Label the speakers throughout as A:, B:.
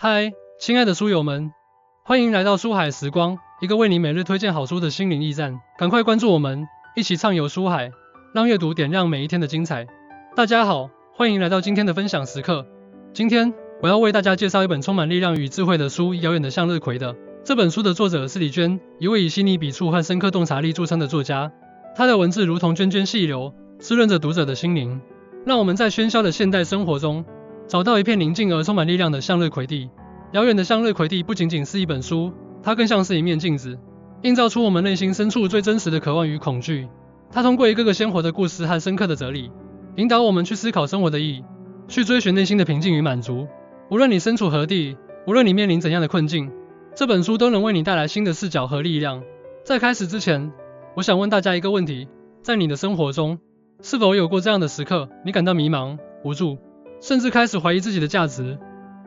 A: 嗨，亲爱的书友们，欢迎来到书海时光，一个为你每日推荐好书的心灵驿站。赶快关注我们，一起畅游书海，让阅读点亮每一天的精彩。大家好，欢迎来到今天的分享时刻。今天我要为大家介绍一本充满力量与智慧的书《遥远的向日葵》的。这本书的作者是李娟，一位以细腻笔触和深刻洞察力著称的作家。她的文字如同涓涓细流，滋润着读者的心灵，让我们在喧嚣的现代生活中找到一片宁静而充满力量的向日葵地。遥远的向日葵地不仅仅是一本书，它更像是一面镜子，映照出我们内心深处最真实的渴望与恐惧。它通过一个个鲜活的故事和深刻的哲理，引导我们去思考生活的意义，去追寻内心的平静与满足。无论你身处何地，无论你面临怎样的困境，这本书都能为你带来新的视角和力量。在开始之前，我想问大家一个问题，在你的生活中，是否有过这样的时刻，你感到迷茫、无助，甚至开始怀疑自己的价值？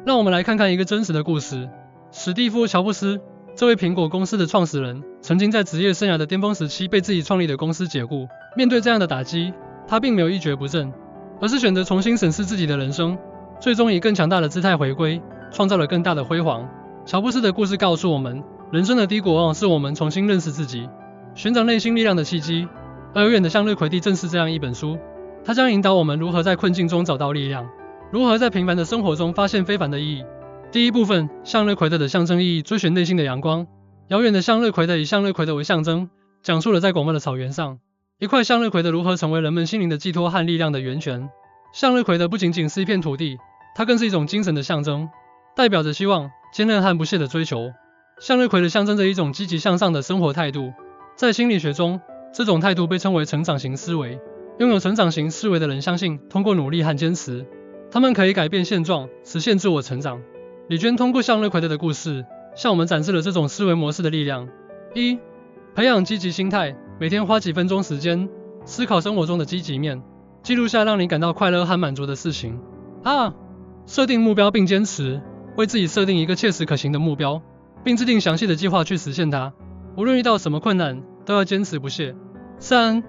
A: 让我们来看看一个真实的故事。史蒂夫·乔布斯，这位苹果公司的创始人，曾经在职业生涯的巅峰时期被自己创立的公司解雇。面对这样的打击，他并没有一蹶不振，而是选择重新审视自己的人生，最终以更强大的姿态回归，创造了更大的辉煌。乔布斯的故事告诉我们，人生的低谷往往是我们重新认识自己，寻找内心力量的契机。而遥远的向日葵地正是这样一本书，它将引导我们如何在困境中找到力量，如何在平凡的生活中发现非凡的意义。第一部分，向日葵的象征意义，追寻内心的阳光。遥远的向日葵以向日葵为象征，讲述了在广袤的草原上，一块向日葵如何成为人们心灵的寄托和力量的源泉。向日葵不仅仅是一片土地，它更是一种精神的象征，代表着希望、坚韧和不懈的追求。向日葵象征着一种积极向上的生活态度，在心理学中，这种态度被称为成长型思维。拥有成长型思维的人相信，通过努力和坚持，他们可以改变现状，实现自我成长。李娟通过向日葵的故事，向我们展示了这种思维模式的力量。1. 培养积极心态，每天花几分钟时间，思考生活中的积极面，记录下让你感到快乐和满足的事情。2. 设定目标并坚持，为自己设定一个切实可行的目标，并制定详细的计划去实现它。无论遇到什么困难，都要坚持不懈。3.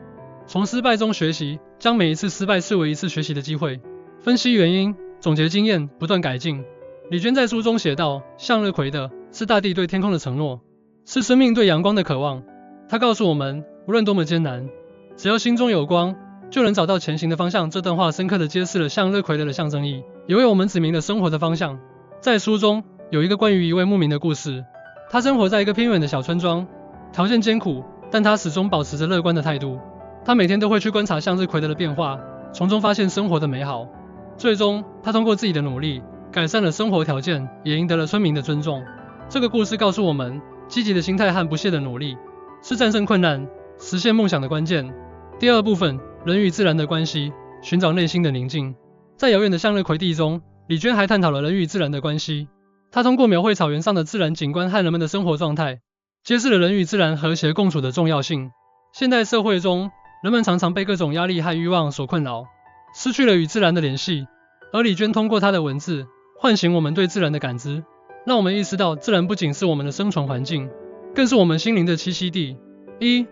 A: 从失败中学习，将每一次失败视为一次学习的机会，分析原因，总结经验，不断改进。李娟在书中写道，向日葵是大地对天空的承诺，是生命对阳光的渴望。她告诉我们，无论多么艰难，只要心中有光，就能找到前行的方向。这段话深刻地揭示了向日葵的象征意义，也为我们指明了生活的方向。在书中有一个关于一位牧民的故事，他生活在一个偏远的小村庄，条件艰苦，但他始终保持着乐观的态度。他每天都会去观察向日葵的变化，从中发现生活的美好。最终，他通过自己的努力，改善了生活条件，也赢得了村民的尊重。这个故事告诉我们，积极的心态和不懈的努力，是战胜困难、实现梦想的关键。第二部分，人与自然的关系，寻找内心的宁静。在遥远的向日葵地中，李娟还探讨了人与自然的关系。她通过描绘草原上的自然景观和人们的生活状态，揭示了人与自然和谐共处的重要性。现代社会中，人们常常被各种压力和欲望所困扰，失去了与自然的联系。而李娟通过她的文字，唤醒我们对自然的感知，让我们意识到自然不仅是我们的生存环境，更是我们心灵的栖息地。1.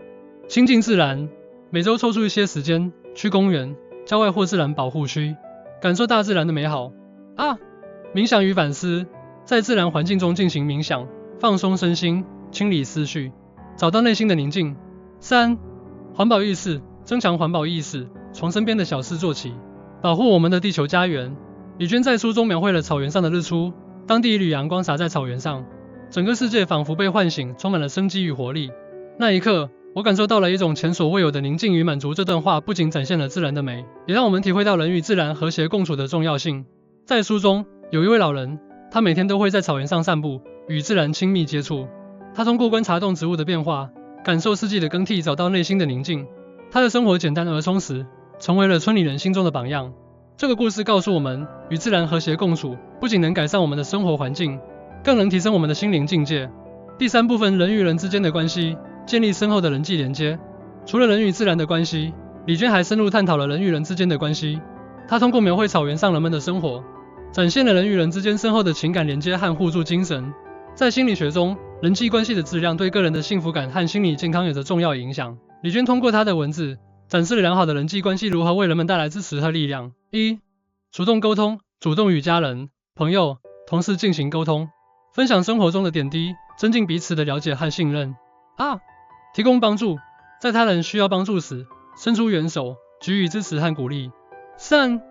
A: 亲近自然，每周抽出一些时间，去公园、郊外或自然保护区，感受大自然的美好。2. 冥想与反思，在自然环境中进行冥想，放松身心，清理思绪，找到内心的宁静。3. 环保意识，增强环保意识，从身边的小事做起，保护我们的地球家园。李娟在书中描绘了草原上的日出，当第一缕阳光洒在草原上，整个世界仿佛被唤醒，充满了生机与活力。那一刻，我感受到了一种前所未有的宁静与满足。这段话不仅展现了自然的美，也让我们体会到人与自然和谐共处的重要性。在书中，有一位老人，他每天都会在草原上散步，与自然亲密接触。他通过观察动植物的变化，感受四季的更替，找到内心的宁静。他的生活简单而充实，成为了村里人心中的榜样。这个故事告诉我们，与自然和谐共处，不仅能改善我们的生活环境，更能提升我们的心灵境界。第三部分，人与人之间的关系，建立深厚的人际连接。除了人与自然的关系，李娟还深入探讨了人与人之间的关系。她通过描绘草原上人们的生活，展现了人与人之间深厚的情感连接和互助精神。在心理学中，人际关系的质量对个人的幸福感和心理健康有着重要影响。李娟通过她的文字，展示了良好的人际关系如何为人们带来支持和力量。1. 主动沟通，主动与家人、朋友、同事进行沟通，分享生活中的点滴，增进彼此的了解和信任。2. 提供帮助，在他人需要帮助时，伸出援手，给予支持和鼓励。3.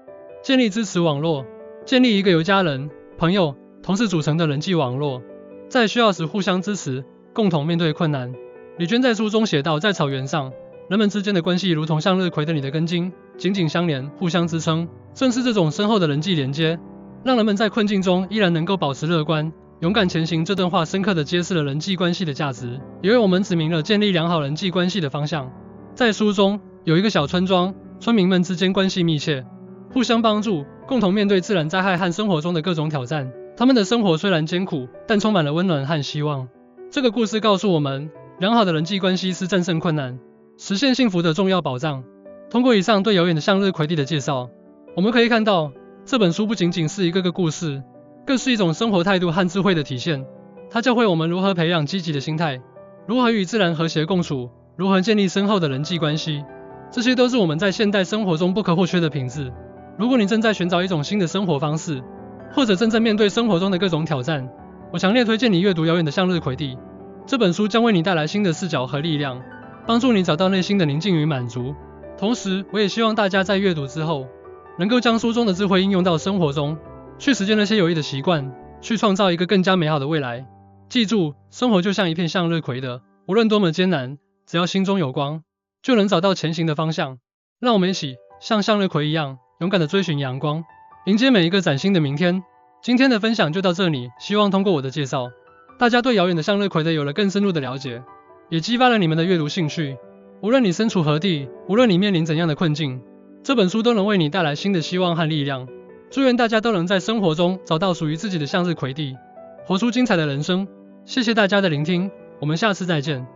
A: 建立支持网络，建立一个由家人、朋友、同事组成的人际网络，在需要时互相支持，共同面对困难。李娟在书中写道，在草原上，人们之间的关系如同向日葵的你的根茎，紧紧相连，互相支撑。正是这种深厚的人际连接，让人们在困境中依然能够保持乐观，勇敢前行。这段话深刻地揭示了人际关系的价值，也为我们指明了建立良好人际关系的方向。在书中，有一个小村庄，村民们之间关系密切，互相帮助，共同面对自然灾害和生活中的各种挑战。他们的生活虽然艰苦，但充满了温暖和希望。这个故事告诉我们，良好的人际关系是战胜困难、实现幸福的重要保障。通过以上对遥远的向日葵地的介绍，我们可以看到，这本书不仅仅是一个故事，更是一种生活态度和智慧的体现。它教会我们如何培养积极的心态，如何与自然和谐共处，如何建立深厚的人际关系。这些都是我们在现代生活中不可或缺的品质。如果你正在寻找一种新的生活方式，或者正在面对生活中的各种挑战，我强烈推荐你阅读《遥远的向日葵地》。这本书将为你带来新的视角和力量，帮助你找到内心的宁静与满足。同时，我也希望大家在阅读之后，能够将书中的智慧应用到生活中，去实践那些有益的习惯，去创造一个更加美好的未来。记住，生活就像一片向日葵的，无论多么艰难，只要心中有光，就能找到前行的方向。让我们一起像向日葵一样，勇敢地追寻阳光，迎接每一个崭新的明天。今天的分享就到这里，希望通过我的介绍，大家对遥远的向日葵的有了更深入的了解，也激发了你们的阅读兴趣。无论你身处何地，无论你面临怎样的困境，这本书都能为你带来新的希望和力量。祝愿大家都能在生活中找到属于自己的向日葵地，活出精彩的人生。谢谢大家的聆听，我们下次再见。